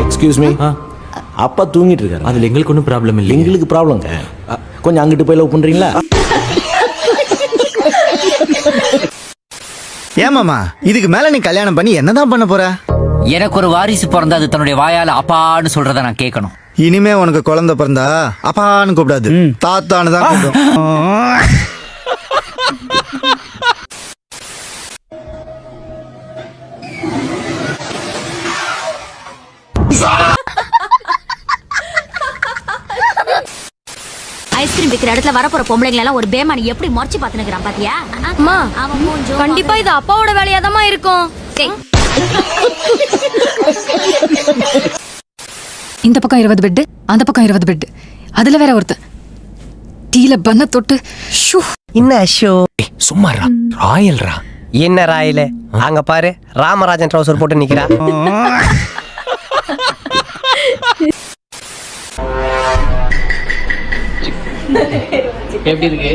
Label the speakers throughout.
Speaker 1: Excuse me, அப்பா தூங்கிட்டு இருக்காரு.
Speaker 2: அதுல எங்களுக்கு ஒன்றும் ப்ராப்ளம் இல்லை.
Speaker 1: எங்களுக்கு ப்ராப்ளங்க. கொஞ்சம் அங்கிட்டு போய் லவ் பண்றீங்களா?
Speaker 3: ஏமாமா, இதுக்கு மேல நீ கல்யாணம் பண்ணி என்னதான் பண்ண போற?
Speaker 4: எனக்கு ஒரு வாரிசு பிறந்தா அது தன்னுடைய வாயால அப்பான்னு சொல்றத நான் கேட்கணும்.
Speaker 3: இனிமே உனக்கு குழந்தை பிறந்தா அப்பான்னு கூப்பிடாது, தாத்தான்னு தான் கூப்பிடும்.
Speaker 5: ஐஸ்கிரீம் விக்கிற இடத்துல வரப்போற பொம்பளைங்க எல்லாம் ஒரு பேமானி எப்படி முறைச்சு பாத்துனுக்குறான் பாத்தியா?
Speaker 6: அம்மா, கண்டிப்பா இது அப்பாவோட வேலையாதான் இருக்கும்.
Speaker 7: இந்த பக்கம் 20 பெட், அந்த பக்கம் 20 பெட். அதுல வேற ஒருத்தன் டீல பண்ண தொட்டு
Speaker 8: என்ன ஷோ?
Speaker 2: சும்மா ராயல்ரா.
Speaker 8: என்ன ராயல? அங்க பாரு, ராமராஜன் ட்ரௌசர் போட்டு நிக்கிறா.
Speaker 9: எப்படி இருக்கு?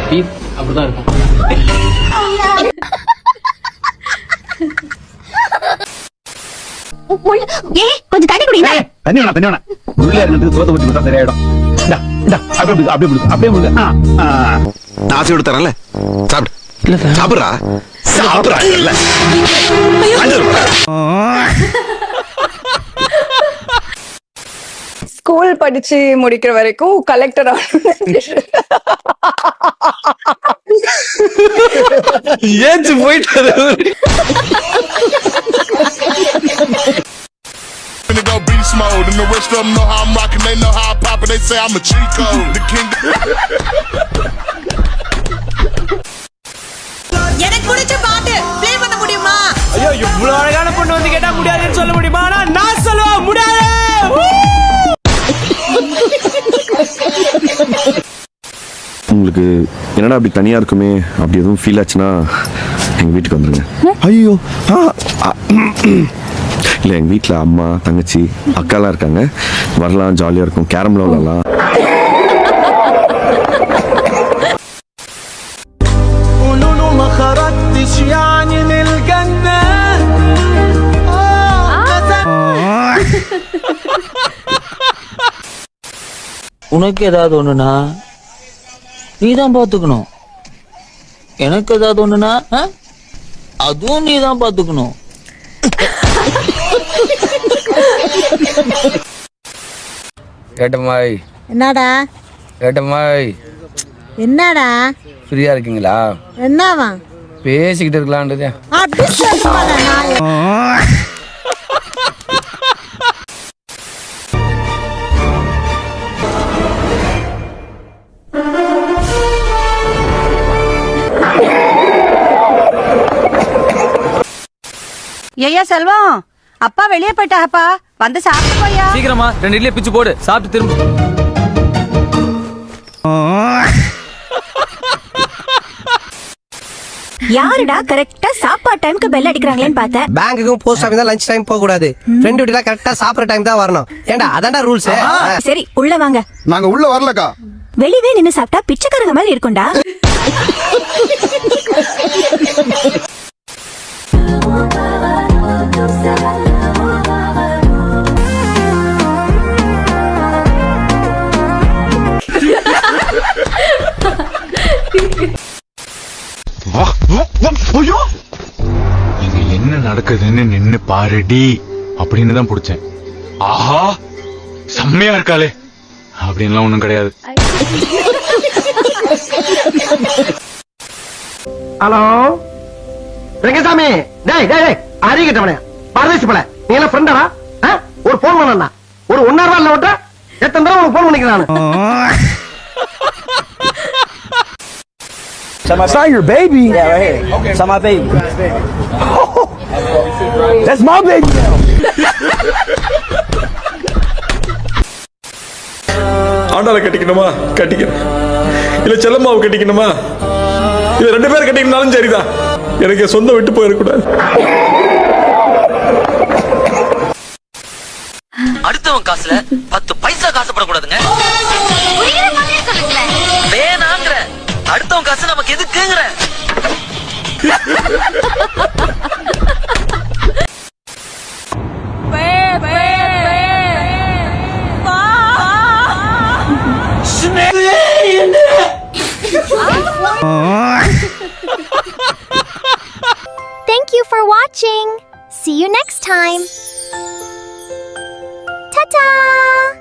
Speaker 9: பீஸ் அப்படிதான் இருக்கும்.
Speaker 5: கொஞ்சம் தண்ணி குடிங்க.
Speaker 10: தண்ணி வேணா, தண்ணி வேணா. உள்ள இருந்து சோத்த ஊத்தி விட்டா சரியாயிடும். அப்படியே
Speaker 11: ஆசை விட்டு தரல. சாப்பிடு, சாப்பிடுறா, சாப்பிடுறா.
Speaker 6: ஸ்கூல் படிச்சு முடிக்கிற வரைக்கும் கலெக்டர்
Speaker 10: ஏச்சு போயிட்டு
Speaker 11: beast mode and the rest of them know how I'm rocking, they know how I pop it, they say I'm a cheat code, the king.
Speaker 6: எனக்கு பிடிச்ச பாட்டு ப்ளே பண்ண முடியுமா?
Speaker 9: ஐயோ, இவ்வளவு அழகான பொண்ணு வந்து கேட்டா முடியாதுன்னு சொல்ல முடியுமா? நான் சொல்லுவேன் முடியாது.
Speaker 11: உங்களுக்கு என்னடா அப்படி தனியா இருக்குமே அப்படி எதுவும் ஃபீல் ஆச்சுன்னா எங்க வீட்டுக்கு வந்துருங்க.
Speaker 3: ஐயோ,
Speaker 11: இல்லை, எங்கள் வீட்டில் அம்மா, தங்கச்சி, அக்காலாம் இருக்காங்க. வரலாம், ஜாலியாக இருக்கும், கேரம்ல விளாடலாம்.
Speaker 4: உனக்கு ஏதாவது ஒண்ணுனா நீதான் பாத்துக்கணும். எனக்கு ஏதாவது ஒண்ணுனா அதுவும் நீதான் பாத்துக்கணும்.
Speaker 9: ஏட்டம்மாய்.
Speaker 6: என்னடா?
Speaker 9: ஏட்டம்மாய்,
Speaker 6: என்னடா?
Speaker 9: ஃப்ரீயா இருக்கீங்களா?
Speaker 6: என்னவா
Speaker 9: பேசிக்கிட்டு இருக்கலான்றது.
Speaker 6: அப்படி சொல்லுவாங்க.
Speaker 7: ஐயா செல்வம், அப்பா வெளியே போயிட்டாப்பா, வந்து சாப்பிட்டு போயா.
Speaker 9: சீக்கிரமா 2 இட்லியை பிச்சு போடு, சாப்பிட்டு திரும்ப.
Speaker 5: யாருடா கரெக்டா சாப்பாடு டைம்க்கு பெல் அடிக்கறாங்களேன்னு பார்த்தேன்.
Speaker 8: பேங்க்குக்கும் போஸ்ட் ஆஃபீஸ் தான் லஞ்ச் டைம் போக கூடாது. ஃப்ரெண்ட் வீட்டுல கரெக்டா சாப்பிடுற டைம் தான் வரணும். ஏண்டா அதான்டா ரூல்ஸ்.
Speaker 5: சரி, உள்ள வாங்க.
Speaker 11: நாங்க உள்ள வரலக்கா.
Speaker 5: வெளியவே நின்னு சாப்பிட்டா பிச்சைக்காரங்க மாதிரி இருக்கும்டா.
Speaker 10: இங்க என்ன நடக்குதுன்னு நின்னு பாருடி அப்படின்னு தான் பிடிச்சேன். ஆஹா, செம்மையா இருக்காளே அப்படின்லாம் ஒண்ணும் கிடையாது.
Speaker 8: ஹலோ ரெங்கசாமி, டேய் டேய் டேய், அறிகிட்டவனே, பரதேசி போல நீ எல்லாம் ஃப்ரெண்டா? ஒரு போன் பண்ணா ஒரு 1 hour இல்ல விட்ட எத்தனை தடவை உனக்கு போன் பண்ணிக்கிறான்?
Speaker 1: That's not your baby. Yeah, right here. Okay. That's my baby. That's my baby now.
Speaker 10: ஆண்டாளை கட்டிக்கணுமா கட்டிக்கிறேன், இல்ல செல்லம்மாவை கட்டிக்கணுமா, இது 2 பேரும் கட்டிக்கணும்னாலும் சரிதான். எனக்கு சொந்த விட்டு போயிடக்கூடாது.
Speaker 4: அடுத்தவன் காசுல 10 பைசா காசுப்படக்கூடாதுங்க. வேணாங்கிற அடுத்தவன் காசு நமக்கு எதுக்குங்கிற
Speaker 6: watching. See you next time. Ta-ta!